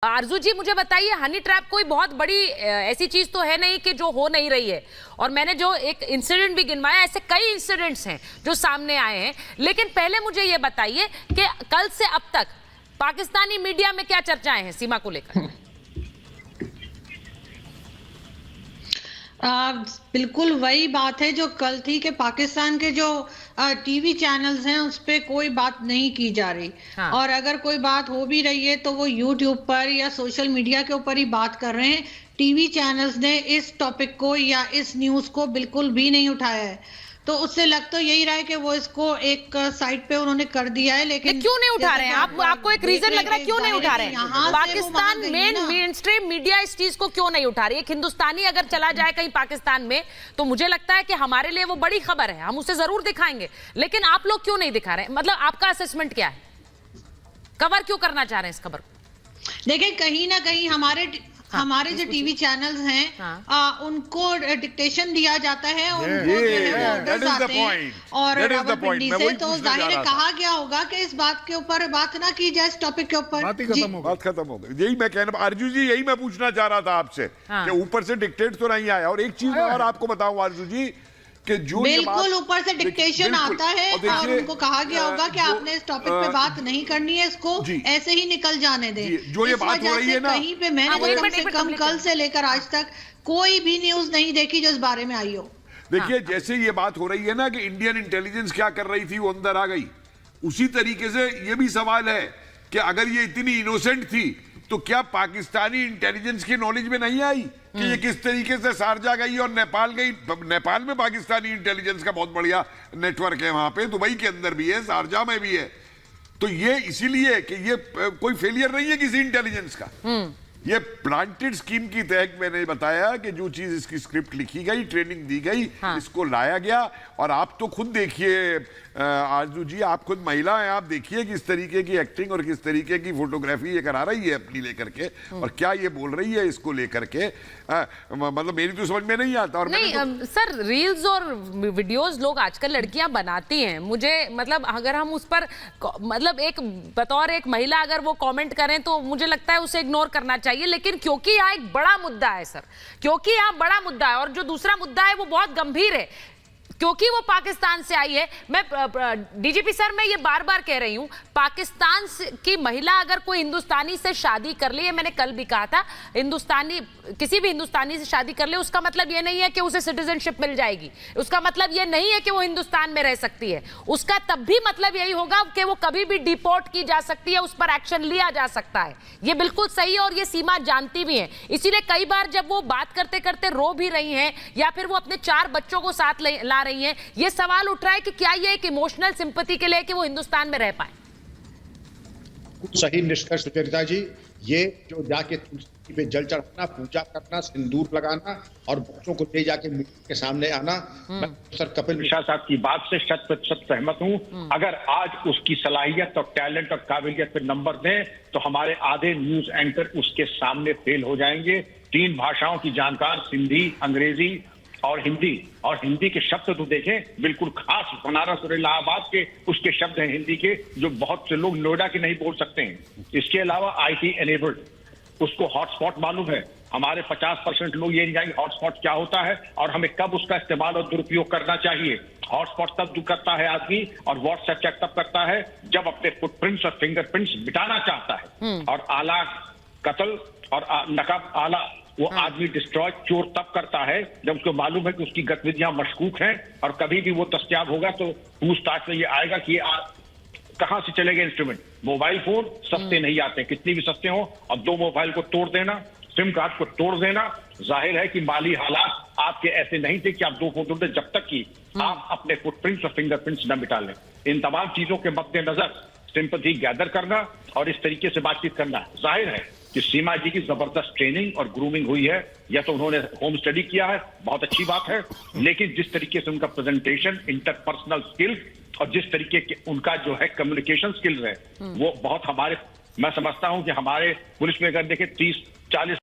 आरजू जी मुझे बताइए, honey trap कोई बहुत बड़ी ऐसी चीज तो है नहीं कि जो हो नहीं रही है, और मैंने जो एक इंसिडेंट भी गिनवाया, ऐसे कई इंसिडेंट्स हैं जो सामने आए हैं। लेकिन पहले मुझे ये बताइए कि कल से अब तक पाकिस्तानी मीडिया में क्या चर्चाएं हैं सीमा को लेकर? बिल्कुल वही बात है जो कल थी कि पाकिस्तान के जो टीवी चैनल्स हैं उस पे कोई बात नहीं की जा रही। हाँ। और अगर कोई बात हो भी रही है तो वो यूट्यूब पर या सोशल मीडिया के ऊपर ही बात कर रहे हैं। टीवी चैनल्स ने इस टॉपिक को या इस न्यूज को बिल्कुल भी नहीं उठाया है। तो उससे लग तो यही रहा है कि वो इसको एक साइड पे उन्होंने कर दिया है। लेकिन क्यों नहीं उठा रहे हैं? आपको एक रीजन लग रहा है क्यों नहीं उठा रहे हैं? पाकिस्तान मेन स्ट्रीम मीडिया इस चीज को क्यों नहीं उठा रही है? एक हिंदुस्तानी अगर चला जाए कहीं पाकिस्तान में तो मुझे लगता है कि हमारे लिए वो बड़ी खबर है, हम उसे जरूर दिखाएंगे। लेकिन आप लोग क्यों नहीं दिखा रहे हैं? मतलब आपका असेसमेंट क्या है? कवर क्यों करना चाह रहे हैं इस खबर को? देखिए, कहीं ना कहीं हमारे जो टीवी चैनल्स हैं उनको डिक्टेशन दिया जाता है, उनको जो है वो ऑर्डर्स आते हैं और रावलपिंडी से। तो जाहिर है कहा गया होगा कि इस बात के ऊपर बात ना की जाए, इस टॉपिक के ऊपर। बात खत्म हो गई। यही मैं कहना, आरजू जी यही मैं पूछना चाह रहा था आपसे कि ऊपर से डिक्टेट तो नहीं आया। और एक चीज और आपको बताऊं आरजू जी कि जो बिल्कुल ऊपर से डिक्टेशन आता है और उनको कहा गया होगा कि आपने इस टॉपिक पे बात नहीं करनी है, इसको ऐसे ही निकल जाने दें। जो ये बात हो रही है ना, कहीं पे मैंने कम से कम कल से लेकर आज तक कोई भी न्यूज नहीं देखी जो इस बारे में आई हो। देखिए, जैसे ये बात हो रही है ना कि इंडियन इंटेलिजेंस क्या कर रही थी, वो अंदर आ गई, उसी तरीके से ये भी सवाल है कि अगर ये इतनी इनोसेंट थी तो क्या पाकिस्तानी इंटेलिजेंस की नॉलेज में नहीं आई कि ये किस तरीके से शारजा गई और नेपाल गई? नेपाल में पाकिस्तानी इंटेलिजेंस का बहुत बढ़िया नेटवर्क है, वहां पे दुबई के अंदर भी है, शारजा में भी है। तो ये इसीलिए कि ये कोई फेलियर नहीं है किसी इंटेलिजेंस का। ये प्लांटेड स्कीम की तहत मैंने बताया कि जो चीज इसकी स्क्रिप्ट लिखी गई, ट्रेनिंग दी गई, इसको लाया गया। और आप तो खुद देखिए आरजू जी, आप खुद महिला हैं, आप देखिए किस तरीके की एक्टिंग और किस तरीके की फोटोग्राफी ये करा रही है अपनी लेकर के, और क्या ये बोल रही है इसको लेकर के। मतलब मेरी तो समझ में नहीं आता। और नहीं सर, रील्स और वीडियोस लोग आजकल लड़कियां बनाती हैं। मुझे मतलब अगर हम उस पर मतलब एक बतौर एक महिला अगर वो कमेंट करें तो मुझे लगता है उसे इग्नोर करना चाहिए। लेकिन क्योंकि यहाँ एक बड़ा मुद्दा है सर, क्योंकि यहाँ बड़ा मुद्दा है और जो दूसरा मुद्दा है वो बहुत गंभीर है, क्योंकि वो पाकिस्तान से आई है। मैं डीजीपी सर, मैं ये बार बार कह रही हूं, पाकिस्तान की महिला अगर कोई हिंदुस्तानी से शादी कर ले, मैंने कल भी कहा था, हिंदुस्तानी किसी भी हिंदुस्तानी से शादी कर ले, उसका मतलब ये नहीं है कि उसे सिटीजनशिप मिल जाएगी, उसका मतलब ये नहीं है कि वो हिंदुस्तान में रह सकती है। उसका तब भी मतलब यही होगा कि वो कभी भी डिपोर्ट की जा सकती है, उस पर एक्शन लिया जा सकता है। ये बिल्कुल सही है और ये सीमा जानती भी है। इसीलिए कई बार जब वो बात करते करते रो भी रही हैं या फिर वो अपने 4 बच्चों को साथ ला रही हैं, ये सवाल उठ रहा है कि क्या ये एक इमोशनल सिंपैथी के लिए कि वो हिंदुस्तान में रह पाए? सही निष्कर्ष सुचरिता जी। ये जो जाके तुलसी पे जल चढ़ाना, पूजा करना, सिंदूर लगाना और बच्चों को ले जाके मीडिया के सामने आना, मैं सर कपिल मिश्रा साहब की बात से 100% सहमत हूं। अगर आज उसकी सलाहियत और टैलेंट और काबिलियत पे नंबर दें तो हमारे आधे न्यूज एंकर उसके सामने फेल हो जाएंगे। 3 भाषाओं की जानकार, सिंधी, अंग्रेजी और हिंदी के शब्द तो देखें, बिल्कुल खास बनारस और इलाहाबाद के उसके शब्द हैं हिंदी के, जो बहुत से लोग नोएडा के नहीं बोल सकते हैं। इसके अलावा IT एनेबल्ड, उसको हॉटस्पॉट मालूम है। हमारे 50% लोग ये नहीं जानेंगे हॉटस्पॉट क्या होता है और हमें कब उसका इस्तेमाल और दुरुपयोग करना चाहिए। हॉटस्पॉट तब करता है आदमी और व्हाट्सएप चेक तब करता है जब अपने फुटप्रिंट्स और फिंगरप्रिंट्स मिटाना चाहता है। और आला कत्ल और नकाब आला वो आदमी डिस्ट्रॉय चोर तब करता है जब उसको मालूम है कि उसकी गतिविधियां मशकूक हैं और कभी भी वो दस्तयाब होगा तो पूछताछ में ये आएगा कि कहां से चलेगा इंस्ट्रूमेंट। मोबाइल फोन सस्ते नहीं आते, कितनी भी सस्ते हो, और 2 मोबाइल को तोड़ देना, सिम कार्ड को तोड़ देना, जाहिर है कि माली हालात आपके ऐसे नहीं थे कि आप 2 फोन तोड़, जब तक कि आप अपने फुटप्रिंट्स और फिंगरप्रिंट्स न मिटा लें। इन तमाम चीजों के मद्देनजर सिंपैथी गैदर करना और इस तरीके से बातचीत करना, जाहिर है कि सीमा जी की जबरदस्त ट्रेनिंग और ग्रूमिंग हुई है, या तो उन्होंने होम स्टडी किया है, बहुत अच्छी बात है। लेकिन जिस तरीके से उनका प्रेजेंटेशन, इंटरपर्सनल स्किल्स और जिस तरीके के उनका जो है कम्युनिकेशन स्किल्स है, वो बहुत मैं समझता हूं कि हमारे पुलिस में अगर देखें 30-40